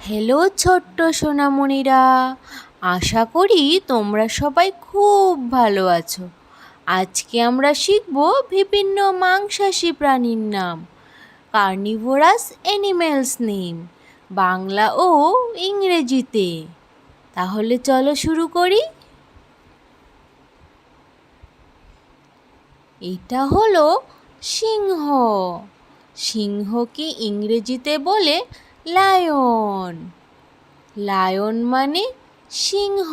Hello ছোট্ট সোনামণিরা, আশা করি তোমরা সবাই খুব ভালো আছো। আজকে আমরা শিখব বিভিন্ন মাংসাশী প্রাণীর নাম, কার্নিভোরাস অ্যানিমেলস নেম, বাংলা ও ইংরেজিতে। তাহলে চলো শুরু করি। এটা হলো সিংহ। সিংহকে ইংরেজিতে বলে লায়ন। লায়ন মানে সিংহ।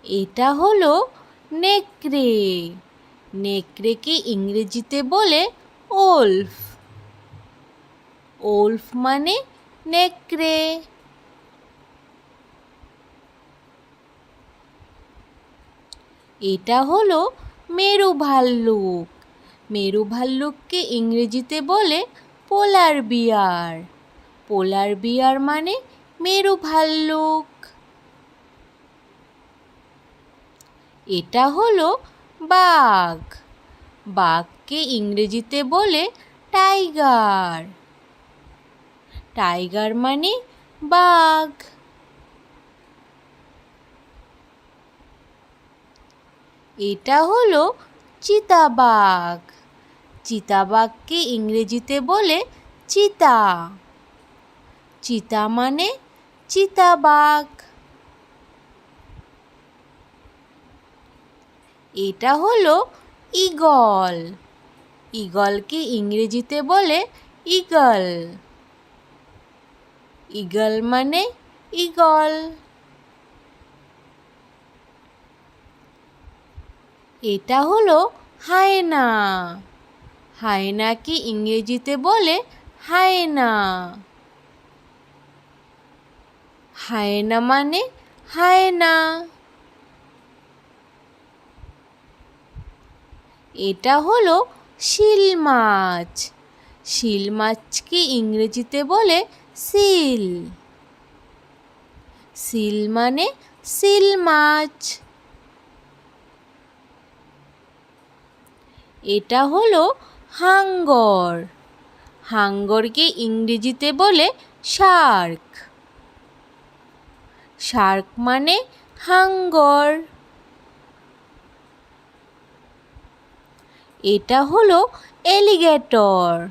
এটা হলো নেকড়ে। নেকড়েকে ইংরেজিতে বলে ওলফ। ওলফ মানে নেকড়ে। এটা হলো মেরু ভাল্লুক। মেরু ভাল্লুককে ইংরেজিতে বলে পোলার বিয়ার। পোলার বিয়ার মানে মেরু ভাল্লুক। এটা হলো বাঘ। বাঘকে ইংরেজিতে বলে টাইগার। টাইগার মানে বাঘ। এটা হলো চিতাবাঘ। চিতাবাঘকে ইংরেজিতে বলে চিতা। চিতা মানে চিতাবাঘ। এটা হলো ঈগল। ঈগলকে ইংরেজিতে বলে ঈগল। ঈগল মানে ঈগল। এটা হলো হায়না। হায়নাকে ইংরেজিতে বলে হায়না। হায়না মানে হায়না। এটা হলো শিল মাছ। শিল মাছকে ইংরেজিতে বলে সিল। সিল মানে সিল মাছ। এটা হলো হাঙ্গর। হাঙ্গরকে ইংরেজিতে বলে শার্ক। শার্ক মানে হাঙ্গর। এটা হলো এলিগেটর।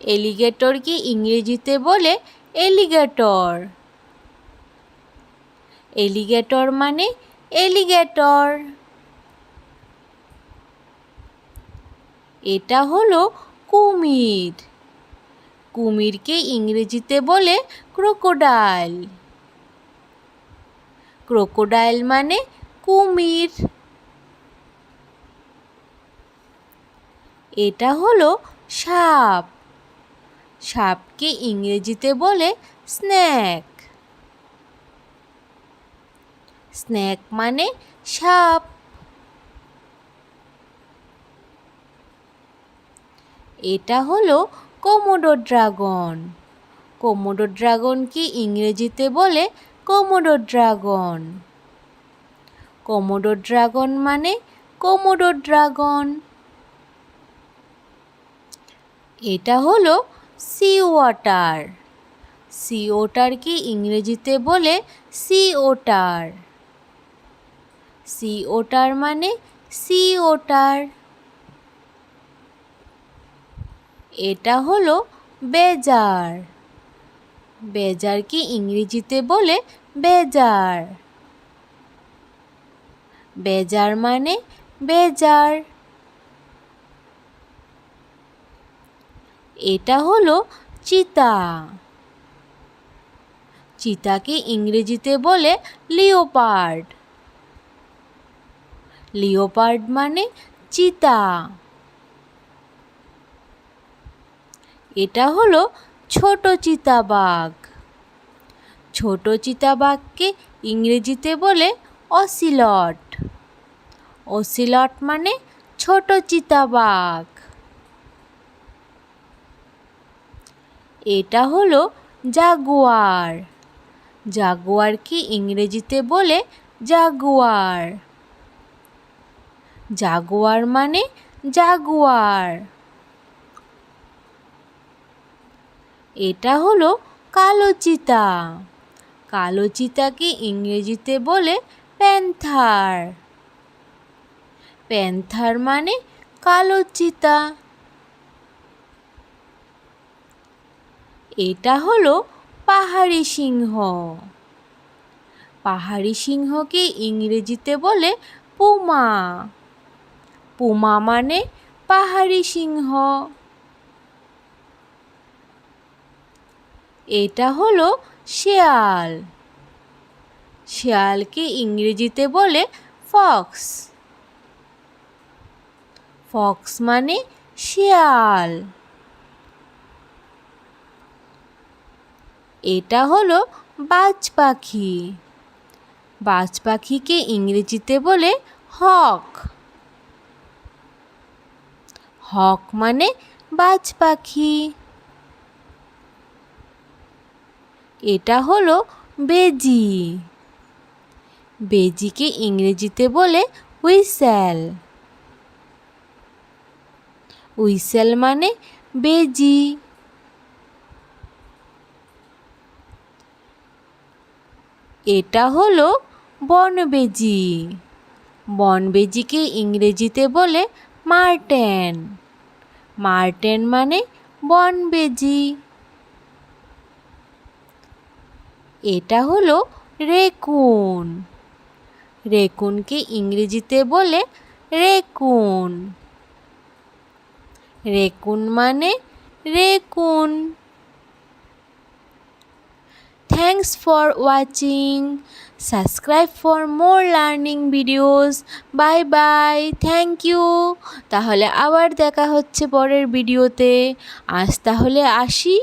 এলিগেটরকে ইংরেজিতে বলে এলিগেটর। এলিগেটর মানে এলিগেটর। এটা হলো কুমির। কুমিরকে ইংরেজিতে বলে ক্রোকোডাইল। ক্রোকোডাইল মানে কুমির। এটা হলো সাপ। সাপকে ইংরেজিতে বলে স্নেক। স্নেক মানে সাপ। এটা হলো কোমোডো ড্রাগন। কোমোডো ড্রাগনকে ইংরেজিতে বলে কোমোডো ড্রাগন। কোমোডো ড্রাগন মানে কোমোডো ড্রাগন। এটা হলো সি ওয়াটার। সি ওটারকে ইংরেজিতে বলে সি ওটার। সি ওটার মানে সি ওটার। এটা হলো বেজার। বেজারকে ইংরেজিতে বলে বেজার। বেজার মানে বেজার। এটা হলো চিতা। চিতাকে ইংরেজিতে বলে লিওপার্ড। লিওপার্ড মানে চিতা। এটা হলো ছোট চিতাবাঘ। ছোট চিতাবাঘকে ইংরেজিতে বলে অসিলট। অসিলট মানে ছোট চিতাবাঘ। এটা হলো জাগুয়ার। জাগুয়ারকে ইংরেজিতে বলে জাগুয়ার। জাগুয়ার মানে জাগুয়ার। এটা হলো কালো চিতা। কালো চিতাকে ইংরেজিতে বলে প্যান্থার। প্যান্থার মানে কালো চিতা। এটা হলো পাহাড়ি সিংহ। পাহাড়ি সিংহকে ইংরেজিতে বলে পুমা। পুমা মানে পাহাড়ি সিংহ। এটা হলো শেয়াল। শেয়ালকে ইংরেজিতে বলে ফক্স। ফক্স মানে শেয়াল। এটা হলো বাজ পাখি। বাজ পাখিকে ইংরেজিতে বলে হক। হক মানে বাজ পাখি। এটা হলো বেজি। বেজিকে ইংরেজিতে বলে হুইসেল। হুইসেল মানে বেজি। এটা হলো বনবেজি। বনবেজিকে ইংরেজিতে বলে মার্টেন। মার্টেন মানে বনবেজি। এটা হলো রেকুন। রেকুনকে ইংরেজিতে বলে রেকুন। রেকুন মানে raccoon. Thanks for watching. Subscribe for more learning videos. Bye bye. Thank you. তাহলে আবার দেখা হচ্ছে পরের ভিডিওতে। আজ তাহলে আসি।